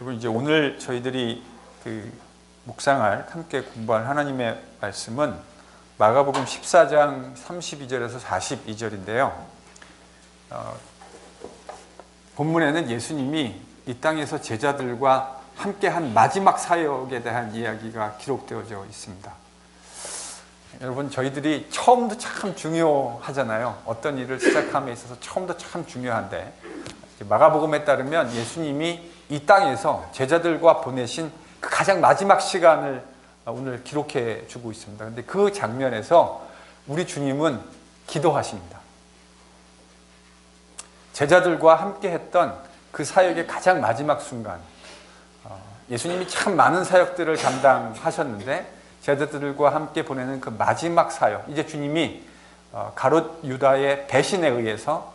그리고 이제 오늘 저희들이 묵상할, 함께 공부할 하나님의 말씀은 마가복음 14장 32절에서 42절인데요. 본문에는 예수님이 이 땅에서 제자들과 함께한 마지막 사역에 대한 이야기가 기록되어져 있습니다. 여러분, 저희들이 처음도 참 중요하잖아요. 어떤 일을 시작함에 있어서 처음도 참 중요한데, 마가복음에 따르면 예수님이 이 땅에서 제자들과 보내신 그 가장 마지막 시간을 오늘 기록해 주고 있습니다. 그런데 그 장면에서 우리 주님은 기도하십니다. 제자들과 함께 했던 그 사역의 가장 마지막 순간, 예수님이 참 많은 사역들을 감당하셨는데 제자들과 함께 보내는 그 마지막 사역, 이제 주님이 가롯 유다의 배신에 의해서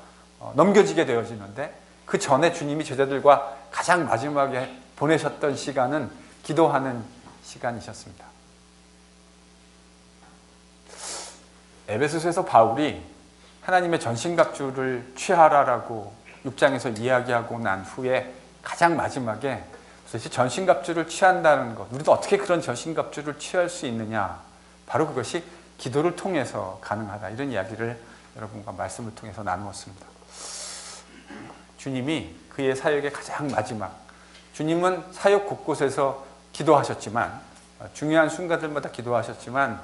넘겨지게 되어지는데, 그 전에 주님이 제자들과 가장 마지막에 보내셨던 시간은 기도하는 시간이셨습니다. 에베소서에서 바울이 하나님의 전신갑주를 취하라라고 6장에서 이야기하고 난 후에 가장 마지막에 도대체 전신갑주를 취한다는 것, 우리도 어떻게 그런 전신갑주를 취할 수 있느냐, 바로 그것이 기도를 통해서 가능하다, 이런 이야기를 여러분과 말씀을 통해서 나누었습니다. 주님이 그의 사역의 가장 마지막, 주님은 사역 곳곳에서 기도하셨지만, 중요한 순간들마다 기도하셨지만,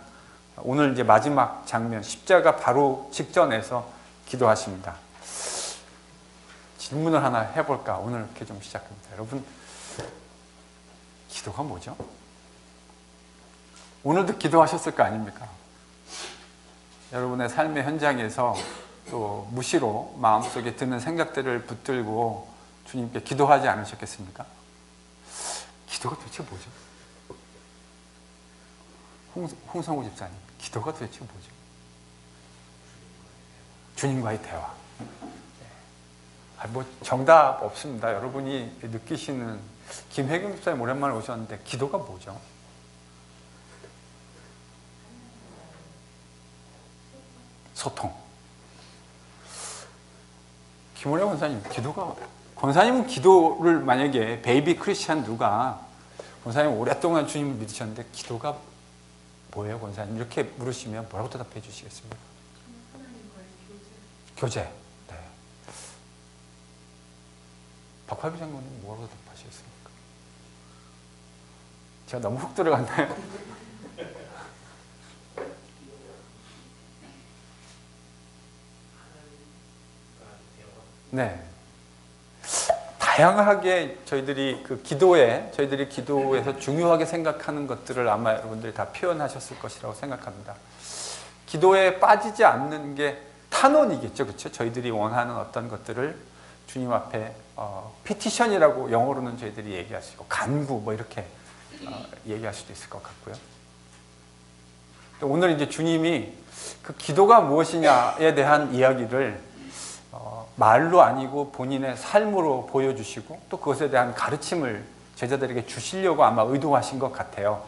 오늘 이제 마지막 장면, 십자가 바로 직전에서 기도하십니다. 질문을 하나 해볼까? 오늘 이렇게 좀 시작합니다. 여러분, 기도가 뭐죠? 오늘도 기도하셨을 거 아닙니까? 여러분의 삶의 현장에서 또 무시로 마음속에 드는 생각들을 붙들고 주님께 기도하지 않으셨겠습니까? 기도가 도대체 뭐죠? 홍성우 집사님, 기도가 도대체 뭐죠? 주님과의 대화. 뭐 정답 없습니다. 여러분이 느끼시는, 김혜경 집사님 오랜만에 오셨는데 기도가 뭐죠? 소통. 김원혜 권사님, 기도가, 권사님은 기도를 만약에 베이비 크리스찬 누가 권사님 오랫동안 주님을 믿으셨는데 기도가 뭐예요, 권사님? 이렇게 물으시면 뭐라고 대답해 주시겠습니까? 교제. 네. 박화비 장로님 뭐라고 대답하시겠습니까? 제가 너무 훅 들어갔나요? 네. 다양하게 저희들이 저희들이 기도에서 중요하게 생각하는 것들을 아마 여러분들이 다 표현하셨을 것이라고 생각합니다. 기도에 빠지지 않는 게 탄원이겠죠, 그렇죠? 저희들이 원하는 어떤 것들을 주님 앞에 피티션이라고 영어로는 저희들이 얘기할 수 있고, 간구 뭐 이렇게 얘기할 수도 있을 것 같고요. 오늘 이제 주님이 그 기도가 무엇이냐에 대한 이야기를 말로 아니고 본인의 삶으로 보여주시고, 또 그것에 대한 가르침을 제자들에게 주시려고 아마 의도하신 것 같아요.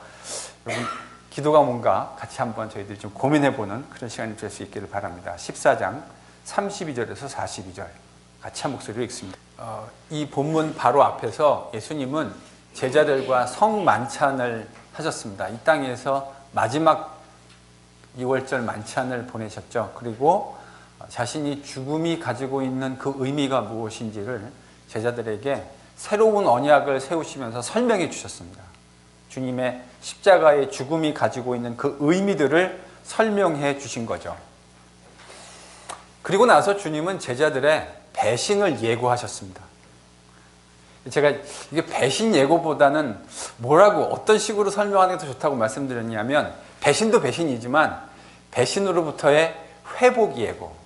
여러분, 기도가 뭔가 같이 한번 저희들이 좀 고민해보는 그런 시간이 될 수 있기를 바랍니다. 14장 32절에서 42절 같이 한 목소리로 읽습니다. 이 본문 바로 앞에서 예수님은 제자들과 성만찬을 하셨습니다. 이 땅에서 마지막 6월절 만찬을 보내셨죠. 그리고 자신이 죽음이 가지고 있는 그 의미가 무엇인지를 제자들에게 새로운 언약을 세우시면서 설명해 주셨습니다. 주님의 십자가의 죽음이 가지고 있는 그 의미들을 설명해 주신 거죠. 그리고 나서 주님은 제자들의 배신을 예고하셨습니다. 제가 이게 배신 예고보다는 뭐라고, 어떤 식으로 설명하는 게 더 좋다고 말씀드렸냐면, 배신도 배신이지만 배신으로부터의 회복 예고,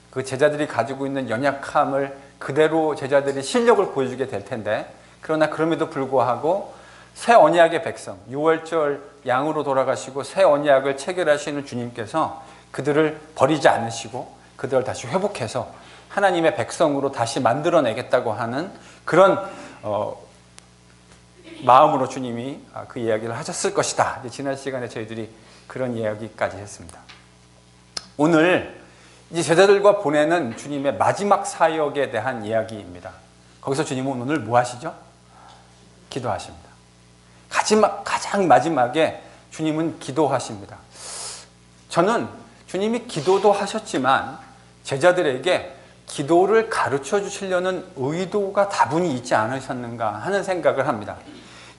그 제자들이 가지고 있는 연약함을 그대로 제자들이 실력을 보여주게 될 텐데, 그러나 그럼에도 불구하고 새 언약의 백성, 6월절 양으로 돌아가시고 새 언약을 체결하시는 주님께서 그들을 버리지 않으시고 그들을 다시 회복해서 하나님의 백성으로 다시 만들어내겠다고 하는 그런 마음으로 주님이 그 이야기를 하셨을 것이다. 지난 시간에 저희들이 그런 이야기까지 했습니다. 오늘 이제 제자들과 보내는 주님의 마지막 사역에 대한 이야기입니다. 거기서 주님은 오늘 뭐 하시죠? 기도하십니다. 가장 마지막에 주님은 기도하십니다. 저는 주님이 기도도 하셨지만 제자들에게 기도를 가르쳐 주시려는 의도가 다분히 있지 않으셨는가 하는 생각을 합니다.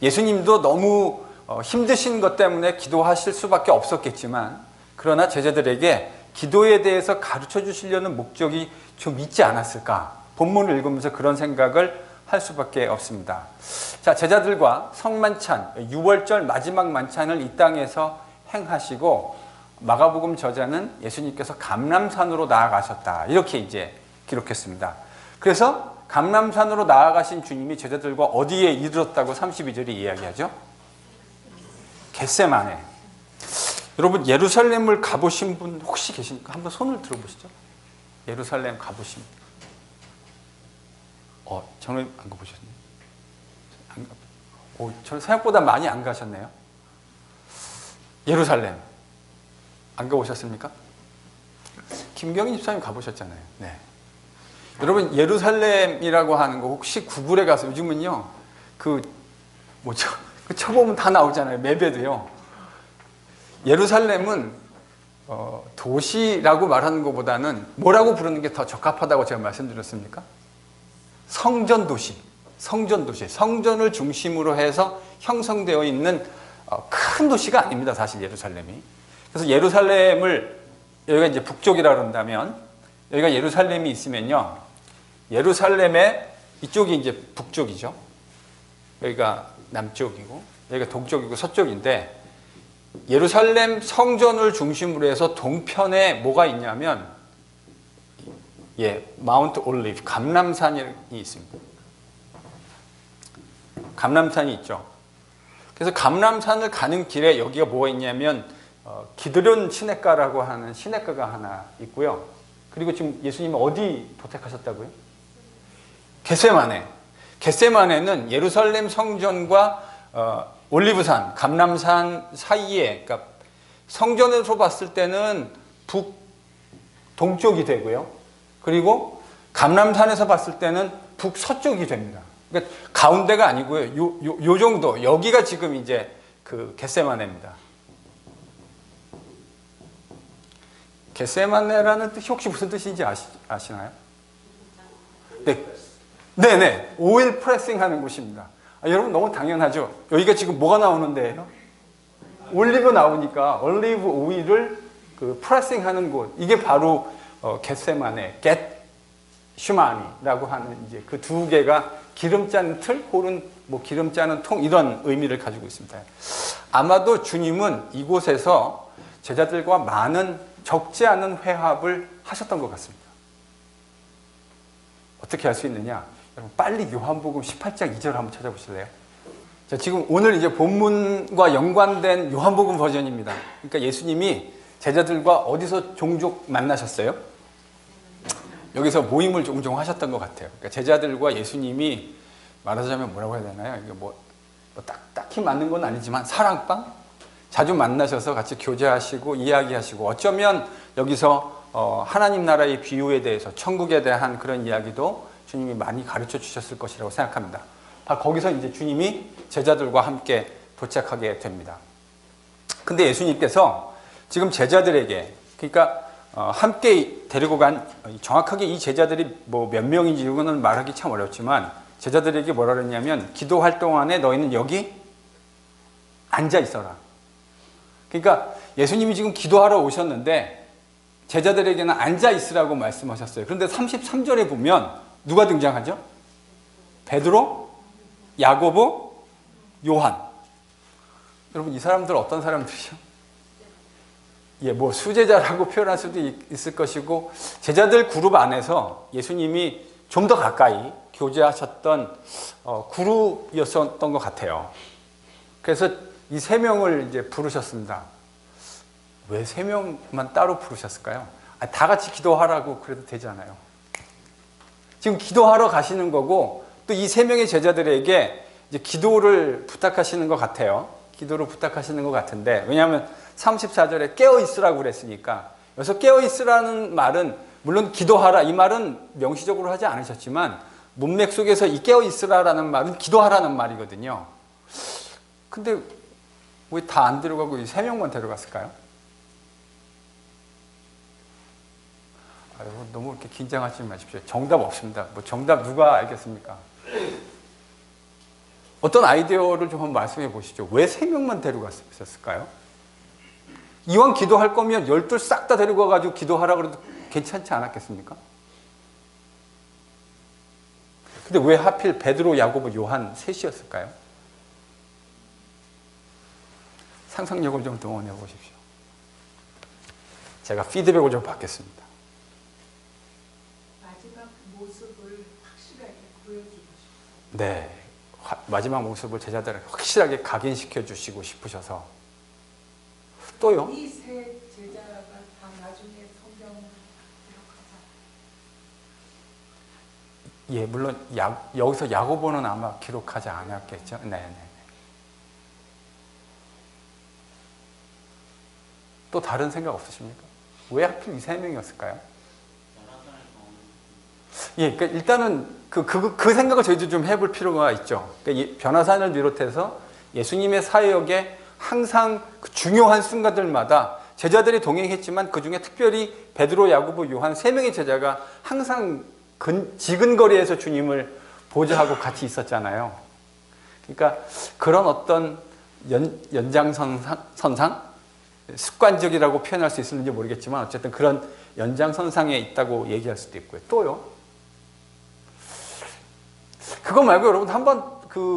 예수님도 너무 힘드신 것 때문에 기도하실 수밖에 없었겠지만, 그러나 제자들에게 기도에 대해서 가르쳐 주시려는 목적이 좀 있지 않았을까? 본문을 읽으면서 그런 생각을 할 수밖에 없습니다. 자, 제자들과 성만찬, 6월절 마지막 만찬을 이 땅에서 행하시고 마가복음 저자는 예수님께서 감람산으로 나아가셨다, 이렇게 이제 기록했습니다. 그래서 감람산으로 나아가신 주님이 제자들과 어디에 이르렀다고 32절이 이야기하죠? 겟세마네. 여러분, 예루살렘을 가보신 분 혹시 계십니까? 한번 손을 들어보시죠. 예루살렘 가보신 분. 저는 안 가보셨네요. 저는 생각보다 많이 안 가셨네요. 예루살렘 안 가보셨습니까? 김경희 집사님 가보셨잖아요. 네. 여러분, 예루살렘이라고 하는 거 혹시 구글에 가서, 요즘은요 쳐보면 다 나오잖아요. 맵에도요. 예루살렘은 도시라고 말하는 것보다는 뭐라고 부르는 게 더 적합하다고 제가 말씀드렸습니까? 성전도시. 성전을 중심으로 해서 형성되어 있는 큰 도시가 아닙니다, 사실 예루살렘이. 그래서 예루살렘을, 여기가 이제 북쪽이라 그런다면, 여기가 예루살렘이 있으면요, 예루살렘의 이쪽이 이제 북쪽이죠. 여기가 남쪽이고, 여기가 동쪽이고 서쪽인데, 예루살렘 성전을 중심으로 해서 동편에 뭐가 있냐면, 마운트 올리브, 감람산이 있습니다. 감람산이 있죠. 그래서 감람산을 가는 길에 여기가 뭐가 있냐면, 기드론 시냇가라고 하는 시냇가가 하나 있고요. 그리고 지금 예수님은 어디 도착하셨다고요? 겟세마네. 겟세마네는 예루살렘 성전과 올리브산, 감람산 사이에, 그러니까 성전에서 봤을 때는 북동쪽이 되고요. 그리고 감람산에서 봤을 때는 북서쪽이 됩니다. 그러니까 가운데가 아니고요. 요 정도. 여기가 지금 이제 그 겟세마네입니다. 겟세마네라는 뜻이 혹시 무슨 뜻인지 아시나요? 네네. 오일 프레싱 하는 곳입니다. 여러분, 너무 당연하죠? 여기가 지금 뭐가 나오는 데예요? 올리브 나오니까 올리브 오일을 프레싱 하는 곳. 이게 바로 겟세마네, 겟슈마니라고 하는 이제 그 두 개가 기름 짜는 틀, 혹은 뭐 기름 짜는 통, 이런 의미를 가지고 있습니다. 아마도 주님은 이곳에서 제자들과 많은 적지 않은 회합을 하셨던 것 같습니다. 어떻게 할 수 있느냐? 여러분, 빨리 요한복음 18장 2절 한번 찾아보실래요? 자, 지금 오늘 이제 본문과 연관된 요한복음 버전입니다. 그러니까 예수님이 제자들과 어디서 종종 만나셨어요? 여기서 모임을 종종 하셨던 것 같아요. 그러니까 제자들과 예수님이 말하자면 뭐라고 해야 되나요? 이게 딱히 맞는 건 아니지만 사랑방? 자주 만나셔서 같이 교제하시고 이야기하시고, 어쩌면 여기서 하나님 나라의 비유에 대해서, 천국에 대한 그런 이야기도 주님이 많이 가르쳐 주셨을 것이라고 생각합니다. 거기서 이제 주님이 제자들과 함께 도착하게 됩니다. 근데 예수님께서 지금 제자들에게, 그러니까 함께 데리고 간, 정확하게 이 제자들이 뭐 몇 명인지 이거는 말하기 참 어렵지만, 제자들에게 뭐라 그랬냐면, 기도할 동안에 너희는 여기 앉아 있어라. 그러니까 예수님이 지금 기도하러 오셨는데 제자들에게는 앉아 있으라고 말씀하셨어요. 그런데 33절에 보면 누가 등장하죠? 베드로, 야고보, 요한. 여러분, 이 사람들 어떤 사람들이죠? 뭐 수제자라고 표현할 수도 있을 것이고, 제자들 그룹 안에서 예수님이 좀 더 가까이 교제하셨던 그룹이었던 것 같아요. 그래서 이 세 명을 이제 부르셨습니다. 왜 세 명만 따로 부르셨을까요? 다 같이 기도하라고 그래도 되잖아요. 지금 기도하러 가시는 거고, 또 이 세 명의 제자들에게 이제 기도를 부탁하시는 것 같아요. 기도를 부탁하시는 것 같은데, 왜냐하면 34절에 깨어 있으라고 그랬으니까, 여기서 깨어 있으라는 말은 물론 기도하라 이 말은 명시적으로 하지 않으셨지만 문맥 속에서 이 깨어 있으라라는 말은 기도하라는 말이거든요. 근데 왜 다 안 데려가고 이 3명만 데려갔을까요? 아유, 너무 이렇게 긴장하지 마십시오. 정답 없습니다. 뭐 정답 누가 알겠습니까? 어떤 아이디어를 좀 한번 말씀해 보시죠. 왜 3명만 데려갔을까요? 이왕 기도할 거면 12 싹 다 데리고 와가지고 기도하라 그래도 괜찮지 않았겠습니까? 근데 왜 하필 베드로, 야고보, 요한 셋이었을까요? 상상력을 좀 동원해 보십시오. 제가 피드백을 좀 받겠습니다. 마지막 모습을 확실하게 보여주고 싶어요. 네, 마지막 모습을 제자들에게 확실하게 각인시켜 주시고 싶으셔서. 또요? 이 세 제자가 다 나중에 성경을 기록하자. 예, 물론 여기서 야고보는 아마 기록하지 않았겠죠. 네. 또 다른 생각 없으십니까? 왜 하필 이 3명이었을까요? 예, 그러니까 일단은 그 생각을 저희도 좀 해볼 필요가 있죠. 그러니까 변화산을 비롯해서 예수님의 사역에 항상 그 중요한 순간들마다 제자들이 동행했지만 그 중에 특별히 베드로, 야고보, 요한 3명의 제자가 항상 지근거리에서 주님을 보좌하고 같이 있었잖아요. 그러니까 그런 어떤 연장선상? 습관적이라고 표현할 수 있을지 모르겠지만 어쨌든 그런 연장선상에 있다고 얘기할 수도 있고요. 또요? 그거 말고 여러분 한번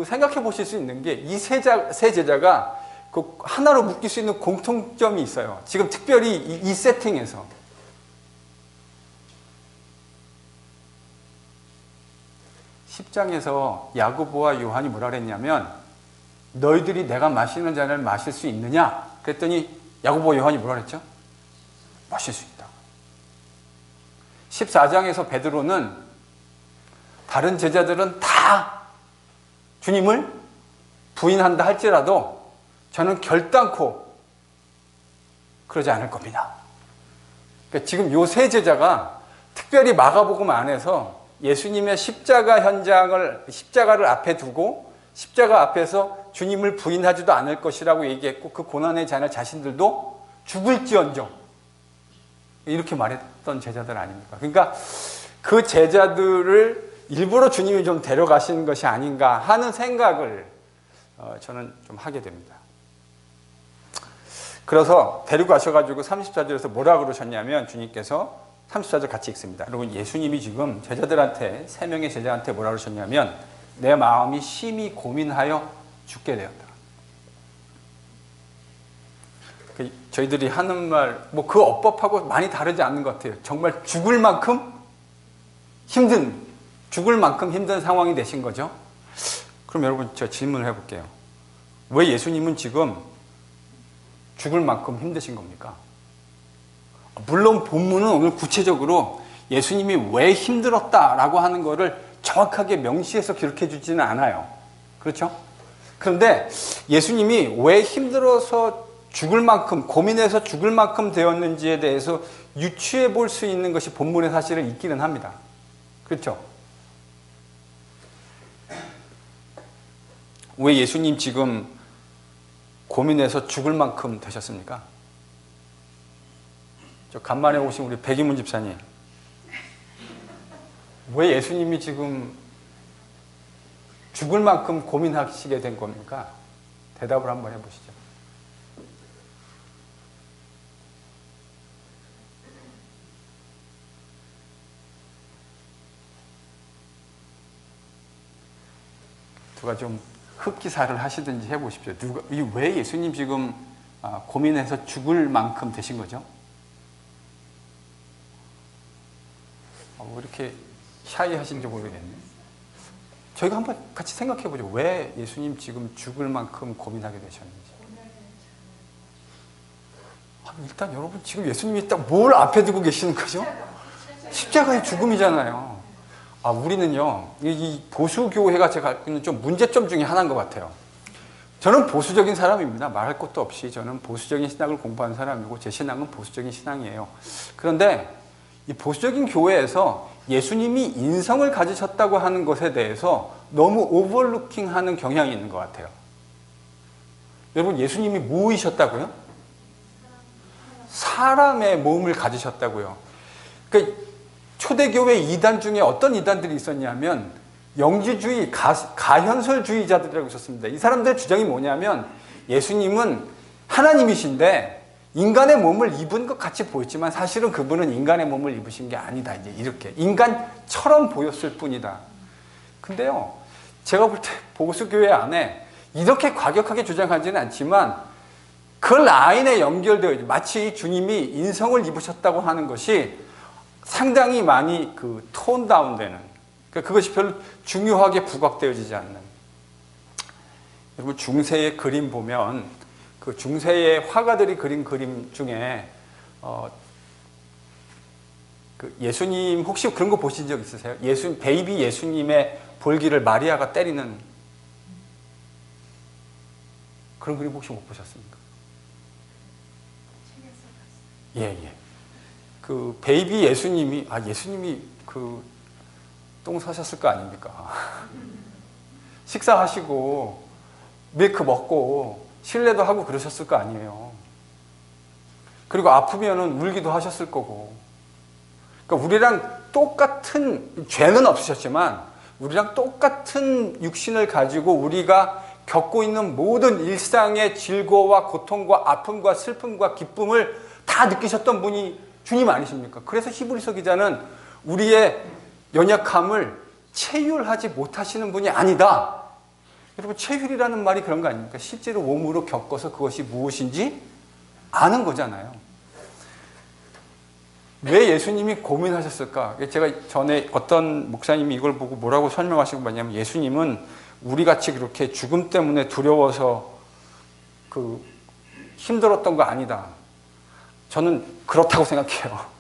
생각해 보실 수 있는 게 이 세 제자가 그 하나로 묶일 수 있는 공통점이 있어요. 지금 특별히 이 세팅에서. 10장에서 야고보와 요한이 뭐라 그랬냐면 너희들이 내가 마시는 잔을 마실 수 있느냐? 그랬더니 야고보와 요한이 뭐라 그랬죠? 마실 수 있다. 14장에서 베드로는 다른 제자들은 다 주님을 부인한다 할지라도 저는 결단코 그러지 않을 겁니다. 그러니까 지금 요 세 제자가 특별히 마가복음 안에서 예수님의 십자가를 앞에 두고 십자가 앞에서 주님을 부인하지도 않을 것이라고 얘기했고 그 고난의 잔을 자신들도 죽을지언정 이렇게 말했던 제자들 아닙니까? 그러니까 그 제자들을 일부러 주님이 좀 데려가시는 것이 아닌가 하는 생각을 저는 좀 하게 됩니다. 그래서 데리고 가셔가지고 34절에서 뭐라 그러셨냐면 주님께서 34절 같이 읽습니다. 여러분 예수님이 지금 제자들한테 3명의 제자한테 뭐라 그러셨냐면 내 마음이 심히 고민하여 죽게 되었다. 저희들이 하는 말, 뭐 그 어법하고 많이 다르지 않는 것 같아요. 정말 죽을 만큼 힘든 상황이 되신 거죠. 그럼 여러분 저 질문을 해볼게요. 왜 예수님은 지금 죽을 만큼 힘드신 겁니까? 물론 본문은 오늘 구체적으로 예수님이 왜 힘들었다라고 하는 거를 정확하게 명시해서 기록해 주지는 않아요. 그렇죠? 그런데 예수님이 왜 힘들어서 죽을 만큼, 고민해서 죽을 만큼 되었는지에 대해서 유추해 볼 수 있는 것이 본문에 사실은 있기는 합니다. 그렇죠? 왜 예수님 지금 고민해서 죽을 만큼 되셨습니까? 저 간만에 오신 우리 백이문 집사님. 왜 예수님이 지금 죽을 만큼 고민하시게 된 겁니까? 대답을 한번 해보시죠. 누가 좀 흑기사를 하시든지 해보십시오. 왜 예수님 지금 고민해서 죽을 만큼 되신 거죠? 왜 이렇게 샤이하신지 모르겠네. 저희가 한번 같이 생각해 보죠. 왜 예수님 지금 죽을 만큼 고민하게 되셨는지. 일단 여러분 지금 예수님이 딱 뭘 앞에 두고 계시는 거죠? 십자가의 죽음이잖아요. 우리는요, 이 보수교회가 제가 갖고 있는 좀 문제점 중에 하나인 것 같아요. 저는 보수적인 사람입니다. 말할 것도 없이 저는 보수적인 신학을 공부한 사람이고 제 신앙은 보수적인 신앙이에요. 그런데 이 보수적인 교회에서 예수님이 인성을 가지셨다고 하는 것에 대해서 너무 오버루킹하는 경향이 있는 것 같아요. 여러분, 예수님이 무엇이셨다고요? 사람의 몸을 가지셨다고요. 그러니까 초대교회 이단 중에 어떤 이단들이 있었냐면 영지주의, 가현설주의자들이라고 있었습니다. 이 사람들의 주장이 뭐냐면 예수님은 하나님이신데 인간의 몸을 입은 것 같이 보였지만 사실은 그분은 인간의 몸을 입으신 게 아니다. 이제 이렇게 인간처럼 보였을 뿐이다. 근데요, 제가 볼 때 보수교회 안에 이렇게 과격하게 주장하지는 않지만 그 라인에 연결되어 있는, 마치 주님이 인성을 입으셨다고 하는 것이 상당히 많이 그 톤 다운되는, 그러니까 그것이 별로 중요하게 부각되어지지 않는. 여러분, 중세의 그림 보면 그 중세의 화가들이 그린 그림 중에 그 예수님 혹시 그런 거 보신 적 있으세요? 베이비 예수님의 볼기를 마리아가 때리는 그런 그림 혹시 못 보셨습니까? 예. 그 베이비 예수님이 그 똥 사셨을 거 아닙니까? 식사하시고 밀크 먹고 실례도 하고 그러셨을 거 아니에요. 그리고 아프면은 울기도 하셨을 거고. 그러니까 우리랑 똑같은, 죄는 없으셨지만 우리랑 똑같은 육신을 가지고 우리가 겪고 있는 모든 일상의 질고와 고통과 아픔과 슬픔과 기쁨을 다 느끼셨던 분이 주님 아니십니까? 그래서 히브리서 기자는 우리의 연약함을 체휼하지 못하시는 분이 아니다. 여러분, 체휼이라는 말이 그런 거 아닙니까? 실제로 몸으로 겪어서 그것이 무엇인지 아는 거잖아요. 왜 예수님이 고민하셨을까? 제가 전에 어떤 목사님이 이걸 보고 뭐라고 설명하시고 말냐면, 예수님은 우리같이 그렇게 죽음 때문에 두려워서 그 힘들었던 거 아니다. 저는 그렇다고 생각해요.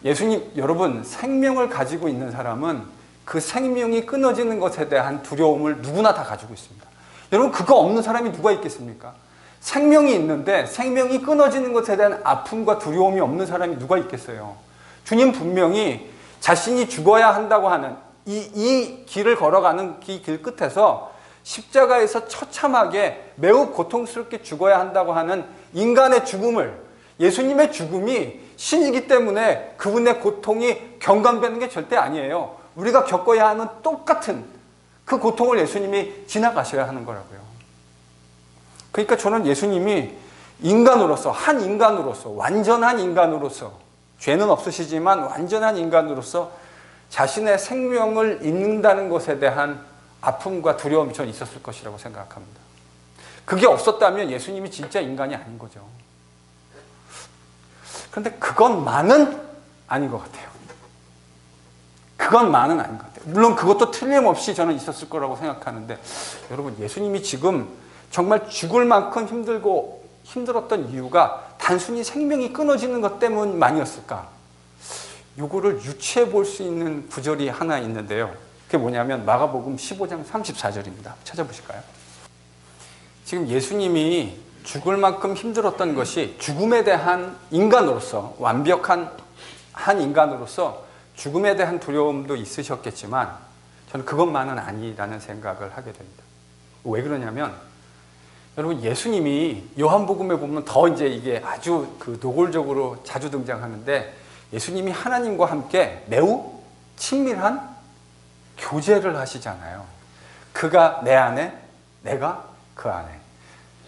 예수님, 여러분, 생명을 가지고 있는 사람은 그 생명이 끊어지는 것에 대한 두려움을 누구나 다 가지고 있습니다. 여러분, 그거 없는 사람이 누가 있겠습니까? 생명이 있는데 생명이 끊어지는 것에 대한 아픔과 두려움이 없는 사람이 누가 있겠어요? 주님 분명히 자신이 죽어야 한다고 하는 이 길을 걸어가는 이 길 끝에서 십자가에서 처참하게 매우 고통스럽게 죽어야 한다고 하는 인간의 죽음을, 예수님의 죽음이 신이기 때문에 그분의 고통이 경감되는 게 절대 아니에요. 우리가 겪어야 하는 똑같은 그 고통을 예수님이 지나가셔야 하는 거라고요. 그러니까 저는 예수님이 인간으로서, 한 인간으로서, 완전한 인간으로서, 죄는 없으시지만 완전한 인간으로서 자신의 생명을 잃는다는 것에 대한 아픔과 두려움이 저는 있었을 것이라고 생각합니다. 그게 없었다면 예수님이 진짜 인간이 아닌 거죠. 그런데 그것만은 아닌 것 같아요. 그것만은 아닌 것 같아요. 물론 그것도 틀림없이 저는 있었을 거라고 생각하는데, 여러분, 예수님이 지금 정말 죽을 만큼 힘들고 힘들었던 이유가 단순히 생명이 끊어지는 것 때문만이었을까? 요거를 유추해 볼 수 있는 구절이 하나 있는데요. 그게 뭐냐면 마가복음 15장 34절입니다. 찾아보실까요? 지금 예수님이 죽을 만큼 힘들었던 것이 죽음에 대한 인간으로서, 완벽한 한 인간으로서 죽음에 대한 두려움도 있으셨겠지만 저는 그것만은 아니라는 생각을 하게 됩니다. 왜 그러냐면, 여러분, 예수님이 요한복음에 보면 더 이제 이게 아주 그 노골적으로 자주 등장하는데, 예수님이 하나님과 함께 매우 친밀한 교제를 하시잖아요. 그가 내 안에, 내가 그 안에.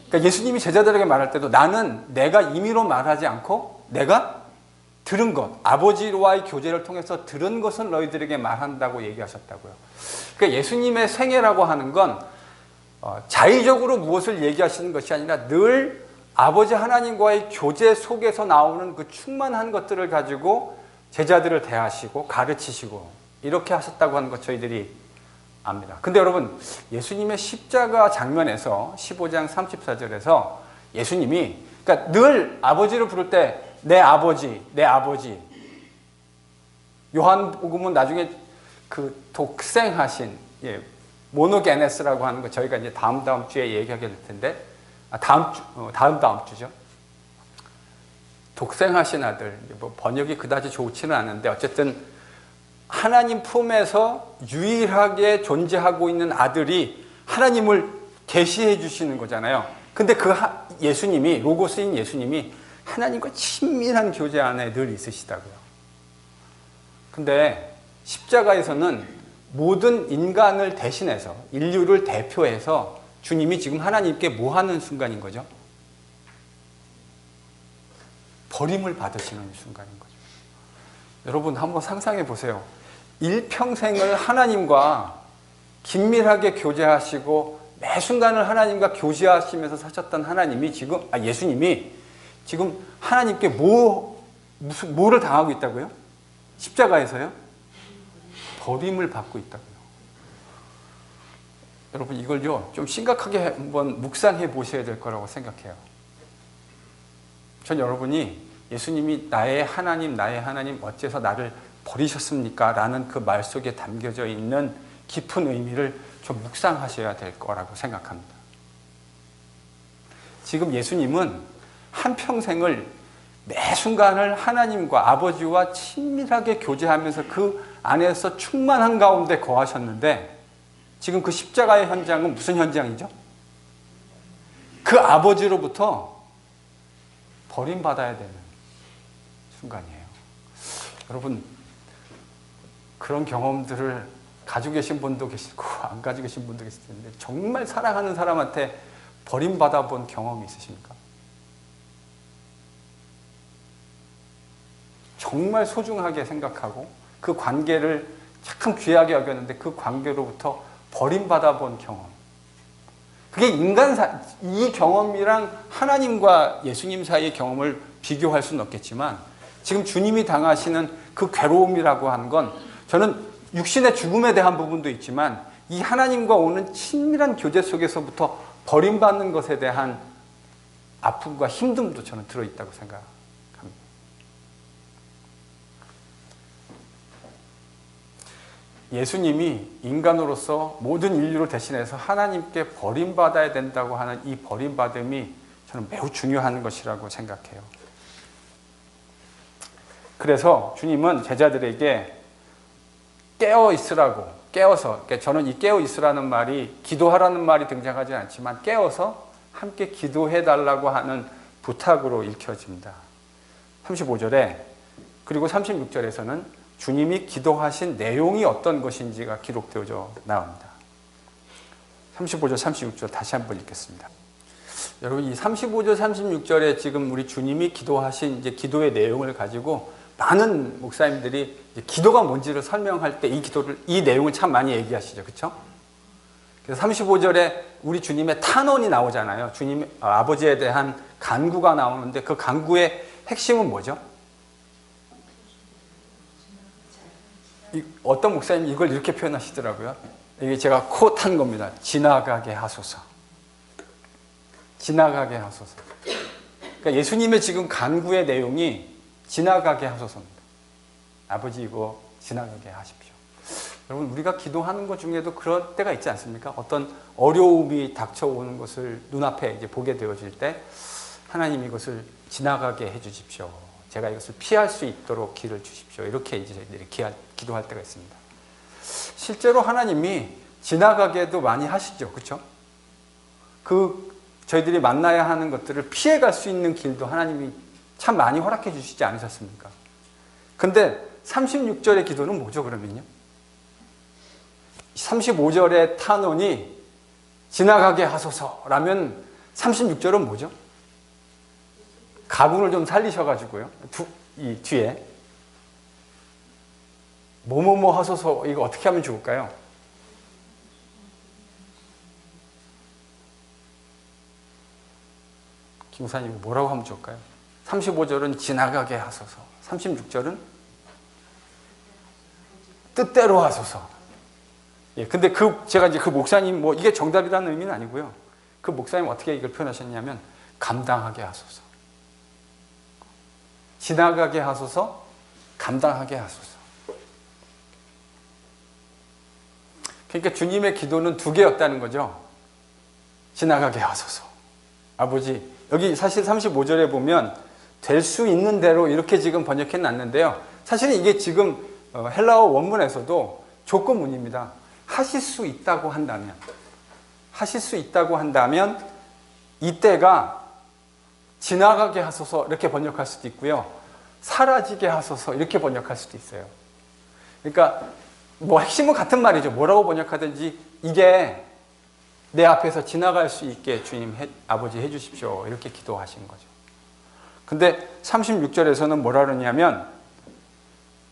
그러니까 예수님이 제자들에게 말할 때도 나는 내가 임의로 말하지 않고 내가 들은 것, 아버지와의 교제를 통해서 들은 것은 너희들에게 말한다고 얘기하셨다고요. 그러니까 예수님의 생애라고 하는 건 자의적으로 무엇을 얘기하시는 것이 아니라 늘 아버지 하나님과의 교제 속에서 나오는 그 충만한 것들을 가지고 제자들을 대하시고 가르치시고 이렇게 하셨다고 하는 것 저희들이 압니다. 근데 여러분, 예수님의 십자가 장면에서 15장 34절에서 예수님이, 그러니까 늘 아버지를 부를 때 내 아버지, 내 아버지. 요한복음은 나중에 그 독생하신, 모노게네스라고 하는 거 저희가 이제 다음 주에 얘기하게 될 텐데, 다음 주죠. 독생하신 아들, 뭐 번역이 그다지 좋지는 않은데 어쨌든 하나님 품에서 유일하게 존재하고 있는 아들이 하나님을 계시해 주시는 거잖아요. 근데 그 예수님이, 로고스인 예수님이 하나님과 친밀한 교제 안에 늘 있으시다고요. 근데 십자가에서는 모든 인간을 대신해서, 인류를 대표해서 주님이 지금 하나님께 뭐 하는 순간인 거죠? 버림을 받으시는 순간인 거죠. 여러분 한번 상상해 보세요. 일평생을 하나님과 긴밀하게 교제하시고 매 순간을 하나님과 교제하시면서 사셨던 하나님이 지금, 예수님이 지금 하나님께 뭐를 당하고 있다고요? 십자가에서요? 버림을 받고 있다고요. 여러분 이걸요 좀 심각하게 한번 묵상해 보셔야 될 거라고 생각해요. 전 여러분이 예수님이 나의 하나님 어째서 나를 버리셨습니까? 라는 그 말 속에 담겨져 있는 깊은 의미를 좀 묵상하셔야 될 거라고 생각합니다. 지금 예수님은 한평생을 매 순간을 하나님과 아버지와 친밀하게 교제하면서 그 안에서 충만한 가운데 거하셨는데 지금 그 십자가의 현장은 무슨 현장이죠? 그 아버지로부터 버림받아야 되는 순간이에요. 여러분 그런 경험들을 가지고 계신 분도 계시고 안 가지고 계신 분도 계실 텐데 정말 사랑하는 사람한테 버림받아 본 경험이 있으십니까? 정말 소중하게 생각하고 그 관계를 참 귀하게 여겼는데 그 관계로부터 버림받아 본 경험. 그게 이 경험이랑 하나님과 예수님 사이의 경험을 비교할 수는 없겠지만 지금 주님이 당하시는 그 괴로움이라고 하는 건 저는 육신의 죽음에 대한 부분도 있지만 이 하나님과 오는 친밀한 교제 속에서부터 버림받는 것에 대한 아픔과 힘듦도 저는 들어있다고 생각합니다. 예수님이 인간으로서 모든 인류를 대신해서 하나님께 버림받아야 된다고 하는 이 버림받음이 저는 매우 중요한 것이라고 생각해요. 그래서 주님은 제자들에게 깨어 있으라고, 깨어서, 저는 이 깨어 있으라는 말이 기도하라는 말이 등장하지 않지만 깨어서 함께 기도해 달라고 하는 부탁으로 읽혀집니다. 35절에 그리고 36절에서는 주님이 기도하신 내용이 어떤 것인지가 기록되어져 나옵니다. 35절, 36절 다시 한번 읽겠습니다. 여러분 이 35절, 36절에 지금 우리 주님이 기도하신 이제 기도의 내용을 가지고 많은 목사님들이 이제 기도가 뭔지를 설명할 때 이 내용을 참 많이 얘기하시죠, 그렇죠? 그래서 35절에 우리 주님의 탄원이 나오잖아요. 주님 아버지에 대한 간구가 나오는데 그 간구의 핵심은 뭐죠? 어떤 목사님이 이걸 이렇게 표현하시더라고요. 이게 제가 코트한 겁니다. 지나가게 하소서. 지나가게 하소서. 그러니까 예수님의 지금 간구의 내용이 지나가게 하소서입니다. 아버지 이거 지나가게 하십시오. 여러분 우리가 기도하는 것 중에도 그럴 때가 있지 않습니까? 어떤 어려움이 닥쳐오는 것을 눈앞에 이제 보게 되어질 때 하나님 이것을 지나가게 해주십시오. 제가 이것을 피할 수 있도록 길을 주십시오. 이렇게 이제 저희들이 기도할 때가 있습니다. 실제로 하나님이 지나가게도 많이 하시죠. 그렇죠? 저희들이 만나야 하는 것들을 피해갈 수 있는 길도 하나님이 참 많이 허락해 주시지 않으셨습니까? 근데 36절의 기도는 뭐죠, 그러면요? 35절의 탄원이 지나가게 하소서라면 36절은 뭐죠? 가군을 좀 살리셔가지고요. 이 뒤에 뭐뭐뭐 하소서 이거 어떻게 하면 좋을까요? 김사님 뭐라고 하면 좋을까요? 35절은 지나가게 하소서. 36절은 뜻대로 하소서. 예, 근데 제가 이제 그 목사님 이게 정답이라는 의미는 아니고요. 그 목사님 어떻게 이걸 표현하셨냐면 감당하게 하소서. 지나가게 하소서, 감당하게 하소서. 그러니까 주님의 기도는 두 개였다는 거죠. 지나가게 하소서. 아버지, 여기 사실 35절에 보면 될 수 있는 대로 이렇게 지금 번역해 놨는데요. 사실은 이게 지금 헬라어 원문에서도 조건문입니다. 하실 수 있다고 한다면, 하실 수 있다고 한다면 이때가 지나가게 하소서 이렇게 번역할 수도 있고요. 사라지게 하소서 이렇게 번역할 수도 있어요. 그러니까 뭐 핵심은 같은 말이죠. 뭐라고 번역하든지 이게 내 앞에서 지나갈 수 있게 주님 아버지 해주십시오. 이렇게 기도하신 거죠. 근데 36절에서는 뭐라 그러냐면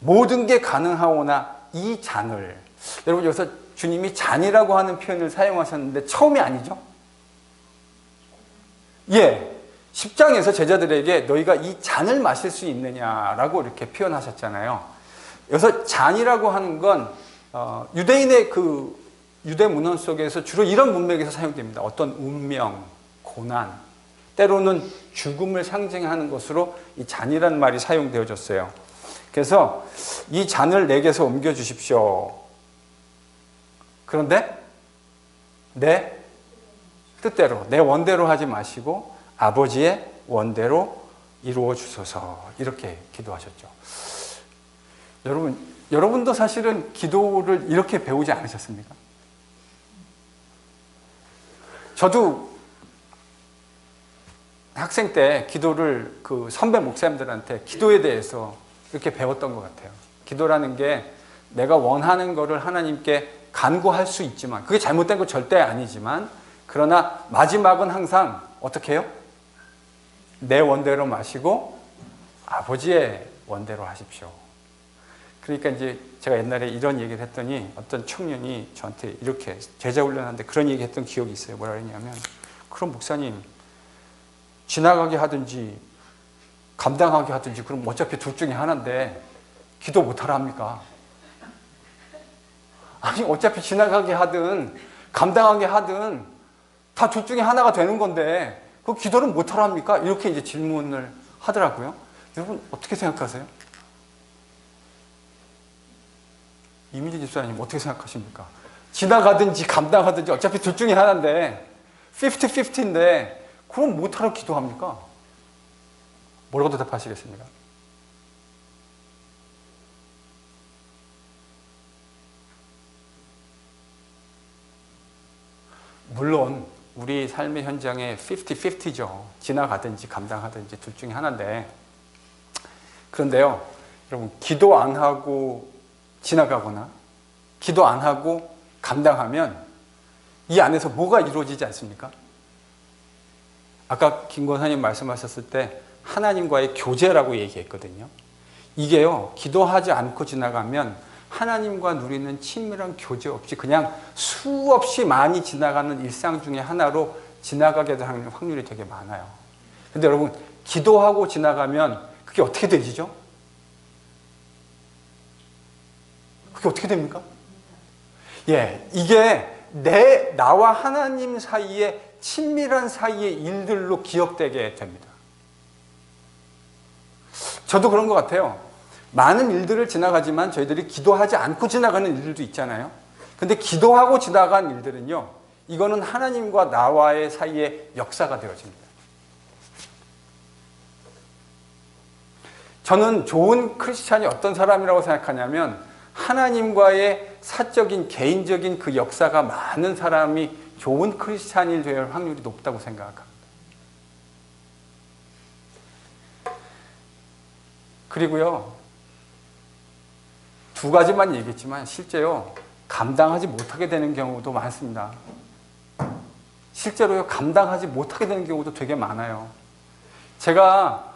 모든 게 가능하오나 이 잔을, 여러분 여기서 주님이 잔이라고 하는 표현을 사용하셨는데 처음이 아니죠? 예. 10장에서 제자들에게 너희가 이 잔을 마실 수 있느냐라고 이렇게 표현하셨잖아요. 여기서 잔이라고 하는 건 유대인의 그 유대 문헌 속에서 주로 이런 문맥에서 사용됩니다. 어떤 운명, 고난, 때로는 죽음을 상징하는 것으로 이 잔이라는 말이 사용되어졌어요. 그래서 이 잔을 내게서 옮겨주십시오. 그런데 내 뜻대로, 내 원대로 하지 마시고 아버지의 원대로 이루어 주소서 이렇게 기도하셨죠. 여러분도 사실은 기도를 이렇게 배우지 않으셨습니까? 저도 학생 때 기도를 그 선배 목사님들한테 기도에 대해서 이렇게 배웠던 것 같아요. 기도라는 게 내가 원하는 거를 하나님께 간구할 수 있지만, 그게 잘못된 거 절대 아니지만, 그러나 마지막은 항상 어떻게 해요? 내 원대로 마시고 아버지의 원대로 하십시오. 그러니까 이제 제가 옛날에 이런 얘기를 했더니 어떤 청년이 저한테 이렇게 제자 훈련하는데 그런 얘기 했던 기억이 있어요. 뭐라 그러냐면, 그럼 목사님 지나가게 하든지 감당하게 하든지 그럼 어차피 둘 중에 하나인데 기도 못하라 합니까? 아니 어차피 지나가게 하든 감당하게 하든 다 둘 중에 하나가 되는 건데 그 기도를 못하라 합니까? 이렇게 이제 질문을 하더라고요. 여러분 어떻게 생각하세요? 이미지 집사님 어떻게 생각하십니까? 지나가든지 감당하든지 어차피 둘 중에 하나인데 50-50인데 그럼 못하러 기도합니까? 뭐라고 대답하시겠습니까? 물론 우리 삶의 현장에 50-50죠. 지나가든지 감당하든지 둘 중에 하나인데, 그런데요 여러분, 기도 안 하고 지나가거나 기도 안 하고 감당하면 이 안에서 뭐가 이루어지지 않습니까? 아까 김 권사님 말씀하셨을 때 하나님과의 교제라고 얘기했거든요. 이게요, 기도하지 않고 지나가면 하나님과 누리는 친밀한 교제 없이 그냥 수없이 많이 지나가는 일상 중에 하나로 지나가게 되는 확률이 되게 많아요. 근데 여러분, 기도하고 지나가면 그게 어떻게 되지죠? 그게 어떻게 됩니까? 예, 이게 나와 하나님 사이에 친밀한 사이의 일들로 기억되게 됩니다. 저도 그런 것 같아요. 많은 일들을 지나가지만 저희들이 기도하지 않고 지나가는 일들도 있잖아요. 근데 기도하고 지나간 일들은요, 이거는 하나님과 나와의 사이의 역사가 되어집니다. 저는 좋은 크리스찬이 어떤 사람이라고 생각하냐면 하나님과의 사적인 개인적인 그 역사가 많은 사람이 좋은 크리스찬이 될 확률이 높다고 생각합니다. 그리고요, 두 가지만 얘기했지만 실제요, 감당하지 못하게 되는 경우도 많습니다. 실제로요, 감당하지 못하게 되는 경우도 되게 많아요. 제가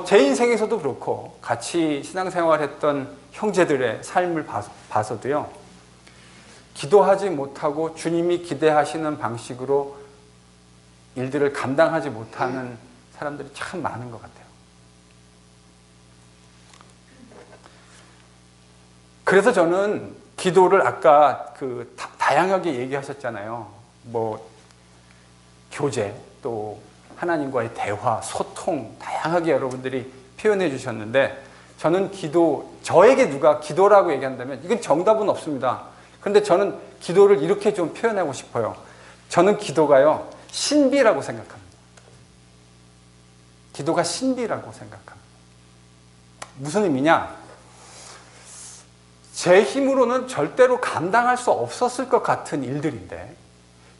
제 인생에서도 그렇고 같이 신앙생활했던 형제들의 삶을 봐서도요, 기도하지 못하고 주님이 기대하시는 방식으로 일들을 감당하지 못하는 사람들이 참 많은 것 같아요. 그래서 저는 기도를 아까 그 다양하게 얘기하셨잖아요. 뭐 교제, 또 하나님과의 대화, 소통, 다양하게 여러분들이 표현해 주셨는데, 저는 저에게 누가 기도라고 얘기한다면 이건 정답은 없습니다. 그런데 저는 기도를 이렇게 좀 표현하고 싶어요. 저는 기도가요, 신비라고 생각합니다. 기도가 신비라고 생각합니다. 무슨 의미냐? 제 힘으로는 절대로 감당할 수 없었을 것 같은 일들인데,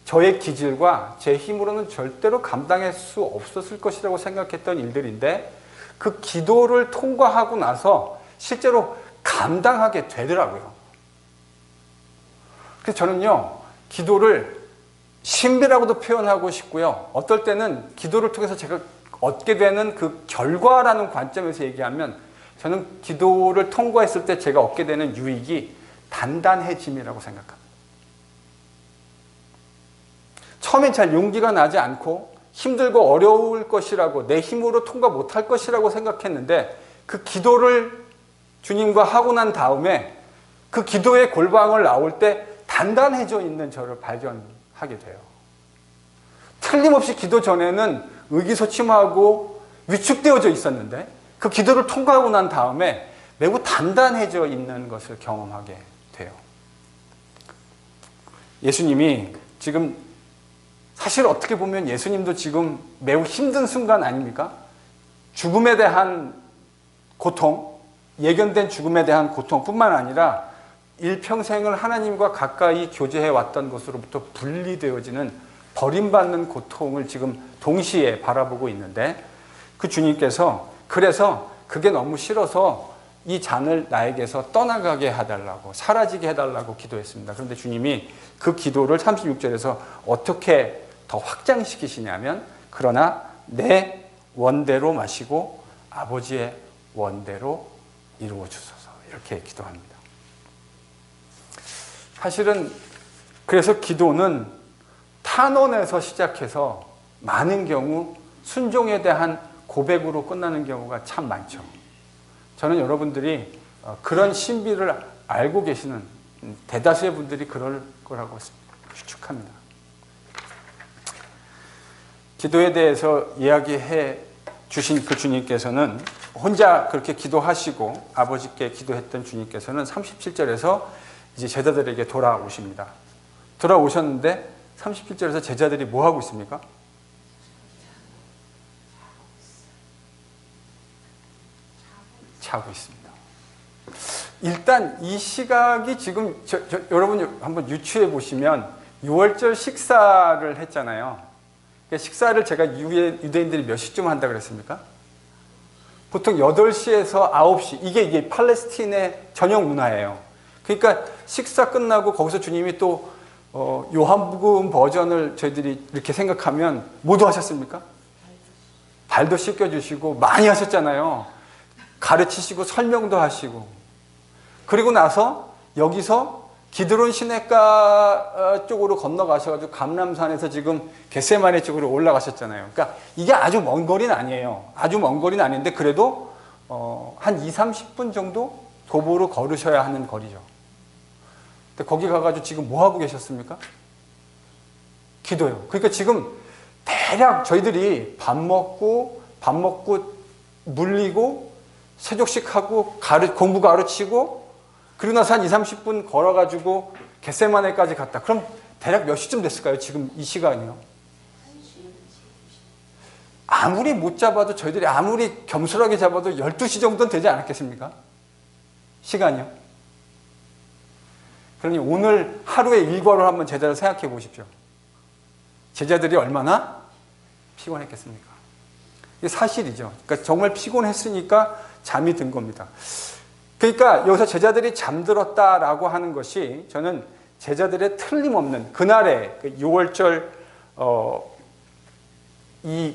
저의 기질과 제 힘으로는 절대로 감당할 수 없었을 것이라고 생각했던 일들인데, 그 기도를 통과하고 나서 실제로 감당하게 되더라고요. 그래서 저는요, 기도를 신비라고도 표현하고 싶고요. 어떨 때는 기도를 통해서 제가 얻게 되는 그 결과라는 관점에서 얘기하면, 저는 기도를 통과했을 때 제가 얻게 되는 유익이 단단해짐이라고 생각합니다. 처음엔 잘 용기가 나지 않고 힘들고 어려울 것이라고, 내 힘으로 통과 못할 것이라고 생각했는데, 그 기도를 주님과 하고 난 다음에 그 기도의 골방을 나올 때 단단해져 있는 저를 발견하게 돼요. 틀림없이 기도 전에는 의기소침하고 위축되어져 있었는데, 그 기도를 통과하고 난 다음에 매우 단단해져 있는 것을 경험하게 돼요. 예수님이 지금, 사실 어떻게 보면 예수님도 지금 매우 힘든 순간 아닙니까? 죽음에 대한 고통, 예견된 죽음에 대한 고통뿐만 아니라 일평생을 하나님과 가까이 교제해 왔던 것으로부터 분리되어지는, 버림받는 고통을 지금 동시에 바라보고 있는데, 그 주님께서 그래서 그게 너무 싫어서 이 잔을 나에게서 떠나가게 해달라고, 사라지게 해달라고 기도했습니다. 그런데 주님이 그 기도를 36절에서 어떻게 더 확장시키시냐면, 그러나 내 원대로 마시고 아버지의 원대로 이루어 주소서, 이렇게 기도합니다. 사실은 그래서 기도는 탄원에서 시작해서 많은 경우 순종에 대한 고백으로 끝나는 경우가 참 많죠. 저는 여러분들이 그런 신비를 알고 계시는 대다수의 분들이 그럴 거라고 추측합니다. 기도에 대해서 이야기해 주신 그 주님께서는, 혼자 그렇게 기도하시고 아버지께 기도했던 주님께서는 37절에서 이제 제자들에게 돌아오십니다. 돌아오셨는데 37절에서 제자들이 뭐 하고 있습니까? 자고 있습니다. 일단 이 시각이 지금 여러분 한번 유추해 보시면 6월절 식사를 했잖아요. 식사를 제가 유대인들이 몇 시쯤 한다 그랬습니까? 보통 8시에서 9시. 이게 팔레스틴의 저녁 문화예요. 그러니까 식사 끝나고 거기서 주님이 또 요한복음 버전을 저희들이 이렇게 생각하면 뭐도 하셨습니까? 발도 씻겨주시고 많이 하셨잖아요. 가르치시고 설명도 하시고. 그리고 나서 여기서 기드론 시냇가 쪽으로 건너가셔가지고 감람산에서 지금 겟세마네 쪽으로 올라가셨잖아요. 그러니까 이게 아주 먼 거리는 아니에요. 아주 먼 거리는 아닌데 그래도 한 20-30분 정도 도보로 걸으셔야 하는 거리죠. 근데 거기 가가지고 지금 뭐 하고 계셨습니까? 기도요. 그러니까 지금 대략 저희들이 밥 먹고 물리고 세족식하고 공부 가르치고 그리고 나서 한 20-30분 걸어가지고 겟세마네까지 갔다. 그럼 대략 몇 시쯤 됐을까요? 지금 이 시간이요. 아무리 못 잡아도 저희들이 아무리 겸손하게 잡아도 12시 정도는 되지 않았겠습니까? 시간이요. 그러니 오늘 하루의 일과를 한번 제자를 생각해 보십시오. 제자들이 얼마나 피곤했겠습니까? 이게 사실이죠. 그러니까 정말 피곤했으니까 잠이 든 겁니다. 그러니까 여기서 제자들이 잠들었다라고 하는 것이 저는 제자들의 틀림없는 그날의 6월절 이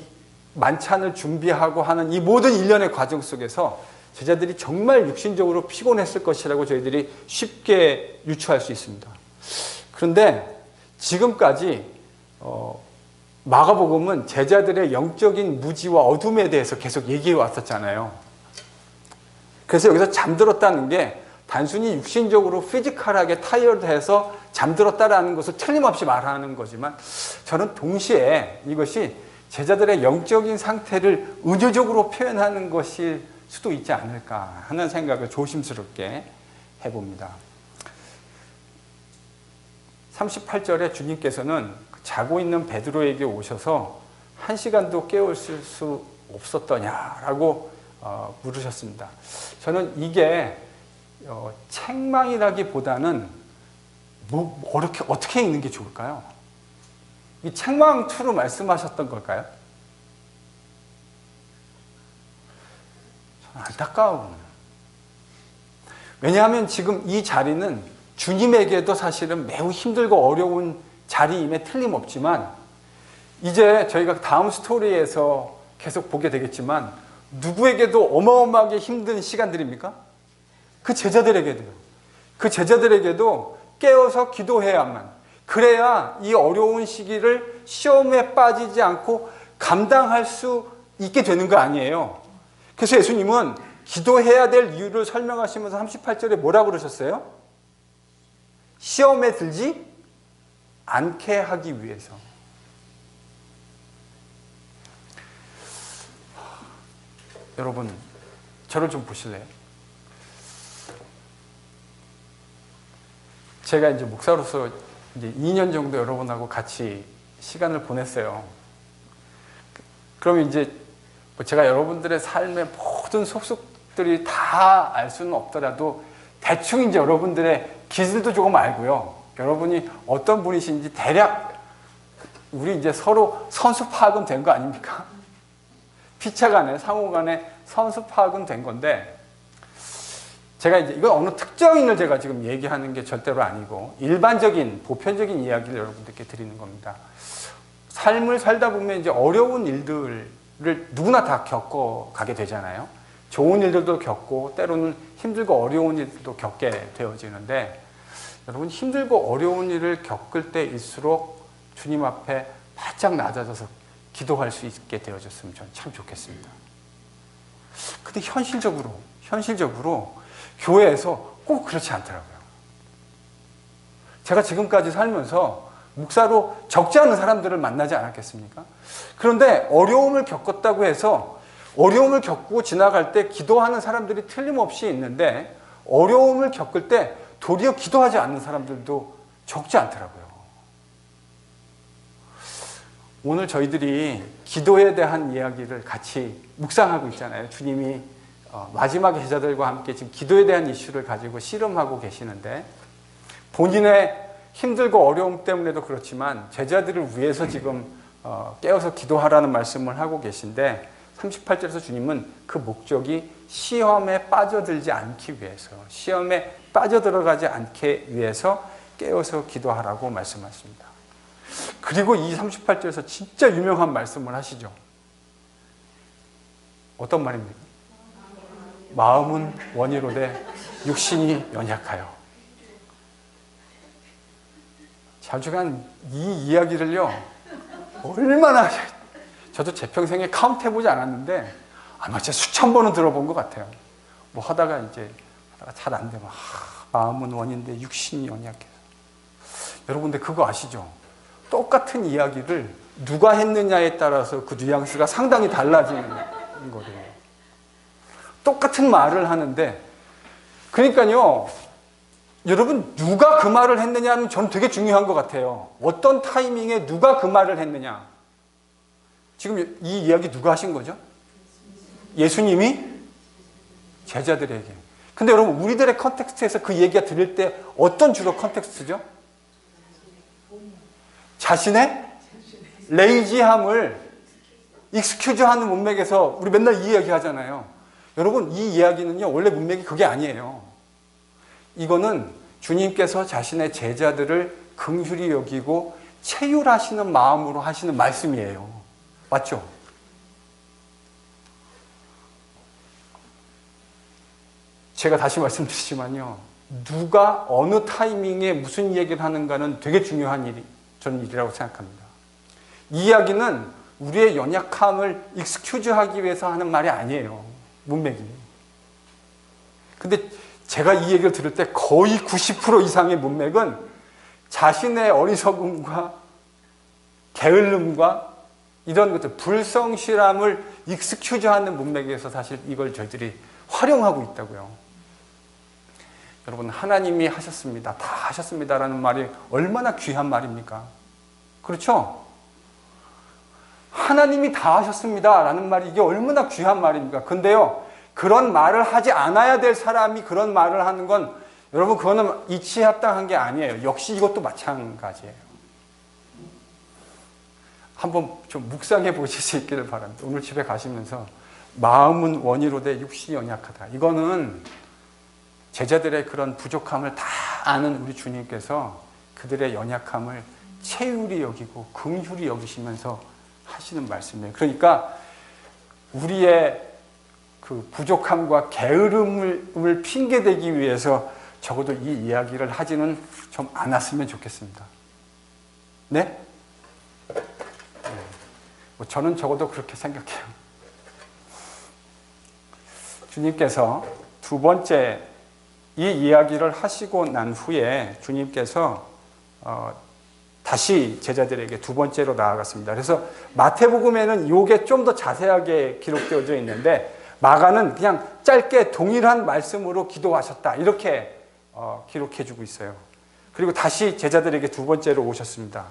만찬을 준비하고 하는 이 모든 일련의 과정 속에서 제자들이 정말 육신적으로 피곤했을 것이라고 저희들이 쉽게 유추할 수 있습니다. 그런데 지금까지 마가복음은 제자들의 영적인 무지와 어둠에 대해서 계속 얘기해 왔었잖아요. 그래서 여기서 잠들었다는 게 단순히 육신적으로 피지컬하게 타이어드해서 잠들었다라는 것을 틀림없이 말하는 거지만 저는 동시에 이것이 제자들의 영적인 상태를 은유적으로 표현하는 것일 수도 있지 않을까 하는 생각을 조심스럽게 해봅니다. 38절에 주님께서는 자고 있는 베드로에게 오셔서 1시간도 깨웠을 수 없었더냐라고 물으셨습니다. 저는 이게 책망이라기보다는 어떻게 읽는 게 좋을까요? 이 책망 투로 말씀하셨던 걸까요? 저는 안타까운. 왜냐하면 지금 이 자리는 주님에게도 사실은 매우 힘들고 어려운 자리임에 틀림없지만, 이제 저희가 다음 스토리에서 계속 보게 되겠지만 누구에게도 어마어마하게 힘든 시간들입니까? 그 제자들에게도요. 그 제자들에게도 깨어서 기도해야만, 그래야 이 어려운 시기를 시험에 빠지지 않고 감당할 수 있게 되는 거 아니에요. 그래서 예수님은 기도해야 될 이유를 설명하시면서 38절에 뭐라고 그러셨어요? 시험에 들지 않게 하기 위해서. 여러분, 저를 좀 보실래요? 제가 이제 목사로서 이제 2년 정도 여러분하고 같이 시간을 보냈어요. 그러면 이제 제가 여러분들의 삶의 모든 속속들이 다 알 수는 없더라도 대충 이제 여러분들의 기질도 조금 알고요. 여러분이 어떤 분이신지 대략 우리 이제 서로 선수 파악은 된 거 아닙니까? 피차 간에, 상호 간에 선수 파악은 된 건데, 제가 이제 이건 어느 특정인을 제가 지금 얘기하는 게 절대로 아니고 일반적인, 보편적인 이야기를 여러분들께 드리는 겁니다. 삶을 살다 보면 이제 어려운 일들을 누구나 다 겪어가게 되잖아요. 좋은 일들도 겪고 때로는 힘들고 어려운 일도 겪게 되어지는데, 여러분, 힘들고 어려운 일을 겪을 때일수록 주님 앞에 바짝 낮아져서 기도할 수 있게 되어졌으면 저는 참 좋겠습니다. 근데 현실적으로 교회에서 꼭 그렇지 않더라고요. 제가 지금까지 살면서 목사로 적지 않은 사람들을 만나지 않았겠습니까? 그런데 어려움을 겪었다고 해서 어려움을 겪고 지나갈 때 기도하는 사람들이 틀림없이 있는데, 어려움을 겪을 때 도리어 기도하지 않는 사람들도 적지 않더라고요. 오늘 저희들이 기도에 대한 이야기를 같이 묵상하고 있잖아요. 주님이 마지막 제자들과 함께 지금 기도에 대한 이슈를 가지고 씨름하고 계시는데, 본인의 힘들고 어려움 때문에도 그렇지만 제자들을 위해서 지금 깨어서 기도하라는 말씀을 하고 계신데, 38절에서 주님은 그 목적이 시험에 빠져들지 않기 위해서, 시험에 빠져들어가지 않게 위해서 깨어서 기도하라고 말씀하십니다. 그리고 이 38절에서 진짜 유명한 말씀을 하시죠. 어떤 말입니까? 마음은 원이로되 육신이 연약하여. 자주간 이 이야기를요, 얼마나, 저도 제 평생에 카운트해보지 않았는데 아마 진짜 수천 번은 들어본 것 같아요. 뭐 하다가 잘 안 되면 마음은 원인데 육신이 연약해서. 여러분들 그거 아시죠? 똑같은 이야기를 누가 했느냐에 따라서 그 뉘앙스가 상당히 달라지는 거예요. 똑같은 말을 하는데, 그러니까요, 여러분, 누가 그 말을 했느냐는 저는 되게 중요한 것 같아요. 어떤 타이밍에 누가 그 말을 했느냐. 지금 이 이야기 누가 하신 거죠? 예수님이 제자들에게. 근데 여러분, 우리들의 컨텍스트에서 그 얘기가 들릴 때 어떤 주로 컨텍스트죠? 자신의 레이지함을 익스큐즈하는 문맥에서 우리 맨날 이 이야기 하잖아요. 여러분, 이 이야기는요, 원래 문맥이 그게 아니에요. 이거는 주님께서 자신의 제자들을 긍휼히 여기고 체휼하시는 마음으로 하시는 말씀이에요. 맞죠? 제가 다시 말씀드리지만요, 누가 어느 타이밍에 무슨 얘기를 하는가는 되게 중요한 저는 일이라고 생각합니다. 이 이야기는 우리의 연약함을 익스큐즈하기 위해서 하는 말이 아니에요. 문맥이. 근데 제가 이 얘기를 들을 때 거의 90% 이상의 문맥은 자신의 어리석음과 게을름과 이런 것들, 불성실함을 익스큐즈하는 문맥에서 사실 이걸 저희들이 활용하고 있다고요. 여러분, 하나님이 하셨습니다, 다 하셨습니다라는 말이 얼마나 귀한 말입니까? 그렇죠? 하나님이 다 하셨습니다라는 말이 이게 얼마나 귀한 말입니까? 근데요, 그런 말을 하지 않아야 될 사람이 그런 말을 하는 건 여러분 그거는 이치에 합당한 게 아니에요. 역시 이것도 마찬가지예요. 한번 좀 묵상해 보실 수 있기를 바랍니다. 오늘 집에 가시면서 마음은 원이로되 육신이 연약하다. 이거는 제자들의 그런 부족함을 다 아는 우리 주님께서 그들의 연약함을 체휼히 여기고 긍휼히 여기시면서 하시는 말씀이에요. 그러니까 우리의 그 부족함과 게으름을 핑계대기 위해서 적어도 이 이야기를 하지는 좀 않았으면 좋겠습니다. 네? 저는 적어도 그렇게 생각해요. 주님께서 두 번째 이 이야기를 하시고 난 후에 주님께서 다시 제자들에게 두 번째로 나아갔습니다. 그래서 마태복음에는 이게 좀 더 자세하게 기록되어져 있는데 마가는 그냥 짧게 동일한 말씀으로 기도하셨다 이렇게 기록해주고 있어요. 그리고 다시 제자들에게 두 번째로 오셨습니다.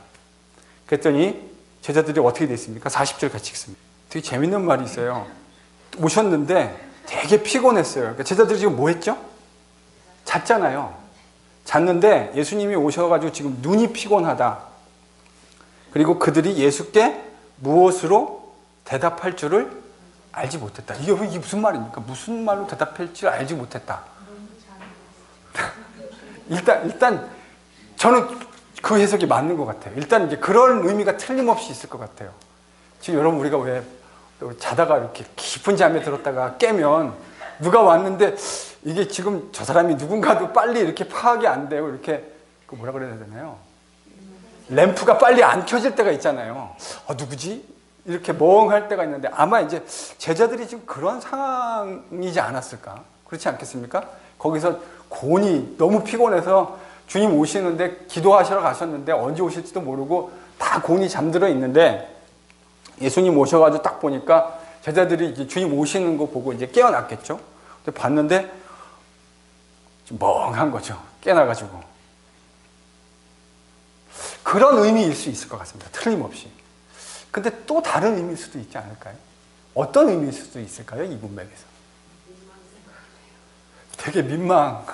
그랬더니 제자들이 어떻게 됐습니까? 40절 같이 읽습니다. 되게 재밌는 말이 있어요. 오셨는데 되게 피곤했어요. 그러니까 제자들이 지금 뭐 했죠? 잤잖아요. 잤는데 예수님이 오셔가지고 지금 눈이 피곤하다. 그리고 그들이 예수께 무엇으로 대답할 줄을 알지 못했다. 이게 무슨 말입니까? 무슨 말로 대답할 줄 알지 못했다. 일단 저는 그 해석이 맞는 것 같아요. 일단 이제 그런 의미가 틀림없이 있을 것 같아요. 지금 여러분 우리가 왜 자다가 이렇게 깊은 잠에 들었다가 깨면 누가 왔는데 이게 지금 저 사람이 누군가도 빨리 이렇게 파악이 안 되고 이렇게 그 뭐라 그래야 되나요? 램프가 빨리 안 켜질 때가 있잖아요. 누구지? 이렇게 멍할 때가 있는데 아마 이제 제자들이 지금 그런 상황이지 않았을까? 그렇지 않겠습니까? 거기서 곤히 너무 피곤해서 주님 오시는데 기도하시러 가셨는데 언제 오실지도 모르고 다 곤히 잠들어 있는데 예수님 오셔가지고 딱 보니까 제자들이 이제 주님 오시는 거 보고 이제 깨어났겠죠? 근데 봤는데 좀 멍한 거죠. 깨어나가지고. 그런 의미일 수 있을 것 같습니다. 틀림없이. 근데 또 다른 의미일 수도 있지 않을까요? 어떤 의미일 수도 있을까요? 이 문맥에서. 되게 민망.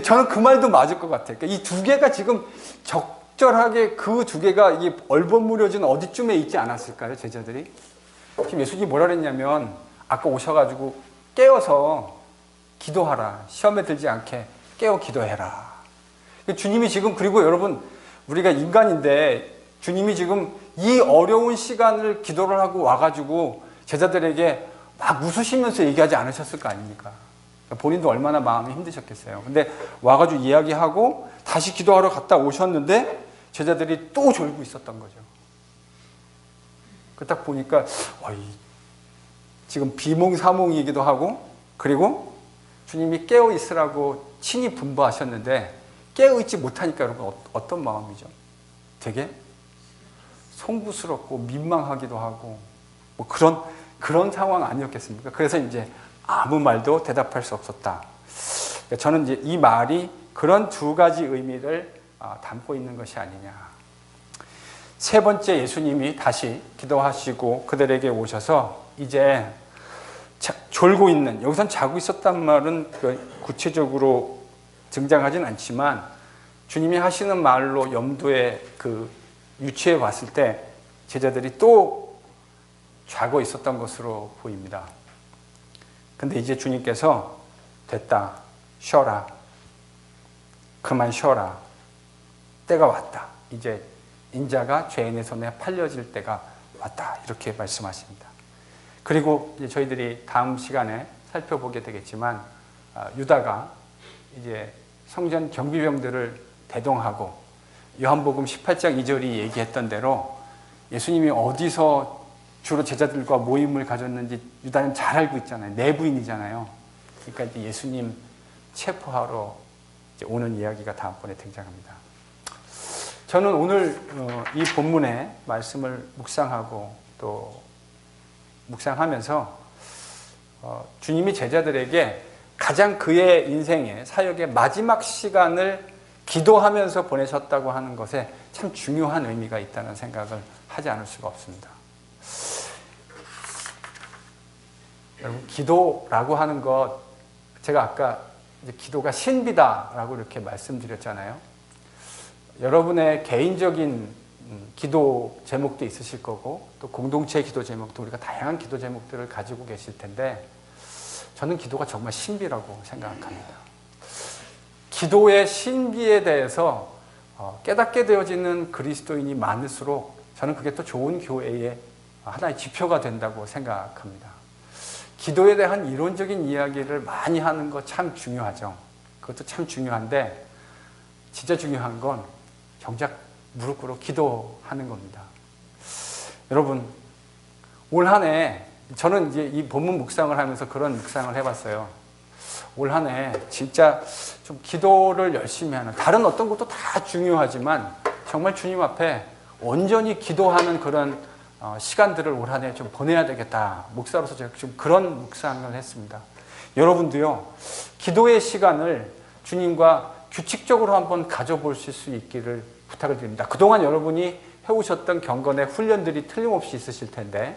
저는 그 말도 맞을 것 같아요. 이 두 개가 지금 적절하게 그 두 개가 이 얼버무려진 어디쯤에 있지 않았을까요? 제자들이. 지금 예수님이 뭐라 그랬냐면 아까 오셔가지고 깨어서 기도하라. 시험에 들지 않게 깨어 기도해라. 주님이 지금 그리고 여러분 우리가 인간인데 주님이 지금 이 어려운 시간을 기도를 하고 와가지고 제자들에게 막 웃으시면서 얘기하지 않으셨을 거 아닙니까? 본인도 얼마나 마음이 힘드셨겠어요. 근데 와가지고 이야기하고 다시 기도하러 갔다 오셨는데 제자들이 또 졸고 있었던 거죠. 그 딱 보니까 지금 비몽사몽이기도 하고 그리고 주님이 깨어 있으라고 친히 분부하셨는데 깨어 있지 못하니까 여러분 어떤 마음이죠? 되게 송구스럽고 민망하기도 하고 뭐 그런 상황 아니었겠습니까? 그래서 이제 아무 말도 대답할 수 없었다. 저는 이제 이 말이 그런 두 가지 의미를 담고 있는 것이 아니냐. 세 번째 예수님이 다시 기도하시고 그들에게 오셔서 이제 졸고 있는, 여기선 자고 있었단 말은 구체적으로 등장하진 않지만 주님이 하시는 말로 염두에 유추해 봤을 때 제자들이 또 자고 있었던 것으로 보입니다. 근데 이제 주님께서 됐다, 쉬어라, 그만 쉬어라, 때가 왔다, 이제 인자가 죄인의 손에 팔려질 때가 왔다, 이렇게 말씀하십니다. 그리고 이제 저희들이 다음 시간에 살펴보게 되겠지만 유다가 이제 성전 경비병들을 대동하고 요한복음 18장 2절이 얘기했던 대로 예수님이 어디서 주로 제자들과 모임을 가졌는지 유다는 잘 알고 있잖아요. 내부인이잖아요. 그러니까 이제 예수님 체포하러 이제 오는 이야기가 다음번에 등장합니다. 저는 오늘 이 본문의 말씀을 묵상하고 또 묵상하면서 주님이 제자들에게 가장 그의 인생의 사역의 마지막 시간을 기도하면서 보내셨다고 하는 것에 참 중요한 의미가 있다는 생각을 하지 않을 수가 없습니다. 여러분, 기도라고 하는 것, 제가 아까 이제 기도가 신비다라고 이렇게 말씀드렸잖아요. 여러분의 개인적인 기도 제목도 있으실 거고, 또 공동체 기도 제목도, 우리가 다양한 기도 제목들을 가지고 계실 텐데, 저는 기도가 정말 신비라고 생각합니다. 기도의 신비에 대해서 깨닫게 되어지는 그리스도인이 많을수록 저는 그게 또 좋은 교회의 하나의 지표가 된다고 생각합니다. 기도에 대한 이론적인 이야기를 많이 하는 거 참 중요하죠. 그것도 참 중요한데, 진짜 중요한 건 정작 무릎 꿇어 기도하는 겁니다. 여러분, 올 한 해 저는 이제 이 본문 묵상을 하면서 그런 묵상을 해봤어요. 올 한 해 진짜 좀 기도를 열심히 하는, 다른 어떤 것도 다 중요하지만 정말 주님 앞에 온전히 기도하는 그런 시간들을 올 한 해 좀 보내야 되겠다. 목사로서 제가 좀 그런 묵상을 했습니다. 여러분도요, 기도의 시간을 주님과 규칙적으로 한번 가져보실 수 있기를 부탁을 드립니다. 그동안 여러분이 해오셨던 경건의 훈련들이 틀림없이 있으실 텐데,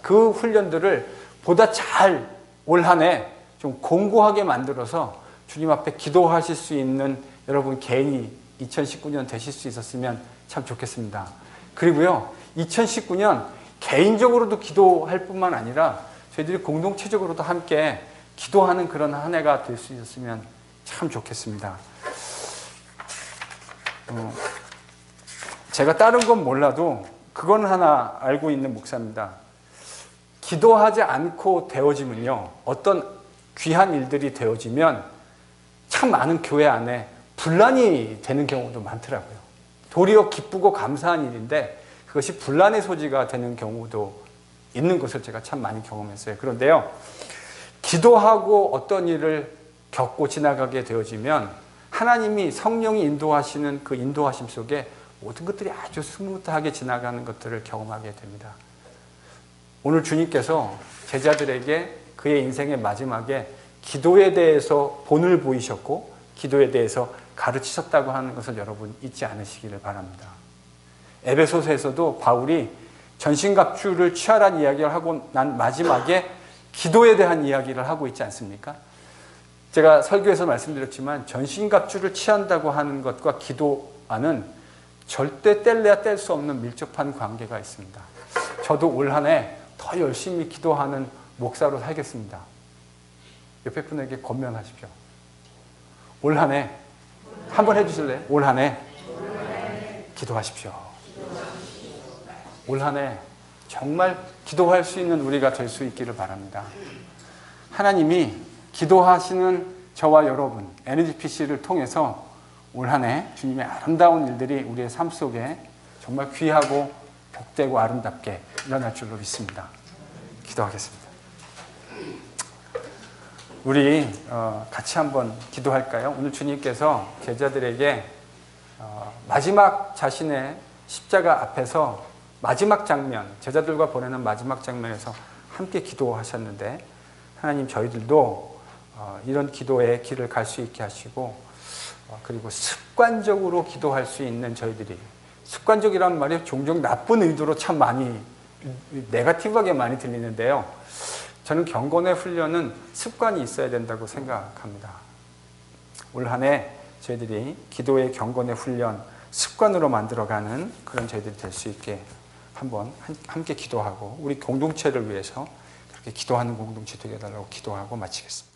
그 훈련들을 보다 잘 올 한 해 좀 공고하게 만들어서 주님 앞에 기도하실 수 있는 여러분 개인이 2019년 되실 수 있었으면 참 좋겠습니다. 그리고요, 2019년 개인적으로도 기도할 뿐만 아니라 저희들이 공동체적으로도 함께 기도하는 그런 한 해가 될 수 있었으면 참 좋겠습니다. 제가 다른 건 몰라도 그건 하나 알고 있는 목사입니다. 기도하지 않고 되어지면요, 어떤 귀한 일들이 되어지면 참 많은 교회 안에 분란이 되는 경우도 많더라고요. 도리어 기쁘고 감사한 일인데 그것이 분란의 소지가 되는 경우도 있는 것을 제가 참 많이 경험했어요. 그런데요, 기도하고 어떤 일을 겪고 지나가게 되어지면 하나님이 성령이 인도하시는 그 인도하심 속에 모든 것들이 아주 스무트하게 지나가는 것들을 경험하게 됩니다. 오늘 주님께서 제자들에게 그의 인생의 마지막에 기도에 대해서 본을 보이셨고 기도에 대해서 가르치셨다고 하는 것을 여러분 잊지 않으시기를 바랍니다. 에베소서에서도 바울이 전신갑주를 취하라는 이야기를 하고 난 마지막에 기도에 대한 이야기를 하고 있지 않습니까? 제가 설교에서 말씀드렸지만 전신갑주를 취한다고 하는 것과 기도와는 절대 뗄래야 뗄 수 없는 밀접한 관계가 있습니다. 저도 올 한 해 더 열심히 기도하는 목사로 살겠습니다. 옆에 분에게 권면하십시오. 올 한 해 한번 해주실래요? 올 한 해 기도하십시오. 올 한 해 정말 기도할 수 있는 우리가 될 수 있기를 바랍니다. 하나님이 기도하시는 저와 여러분, NGPC를 통해서 올 한 해 주님의 아름다운 일들이 우리의 삶 속에 정말 귀하고 복되고 아름답게 일어날 줄로 믿습니다. 기도하겠습니다. 우리 같이 한번 기도할까요? 오늘 주님께서 제자들에게 마지막 자신의 십자가 앞에서 마지막 장면, 제자들과 보내는 마지막 장면에서 함께 기도하셨는데, 하나님 저희들도 이런 기도의 길을 갈 수 있게 하시고, 그리고 습관적으로 기도할 수 있는 저희들이, 습관적이란 말이 종종 나쁜 의도로 참 많이 네거티브하게 많이 들리는데요, 저는 경건의 훈련은 습관이 있어야 된다고 생각합니다. 올 한 해 저희들이 기도의 경건의 훈련 습관으로 만들어가는 그런 저희들이 될 수 있게 한번 함께 기도하고 우리 공동체를 위해서 그렇게 기도하는 공동체 되게 해달라고 기도하고 마치겠습니다.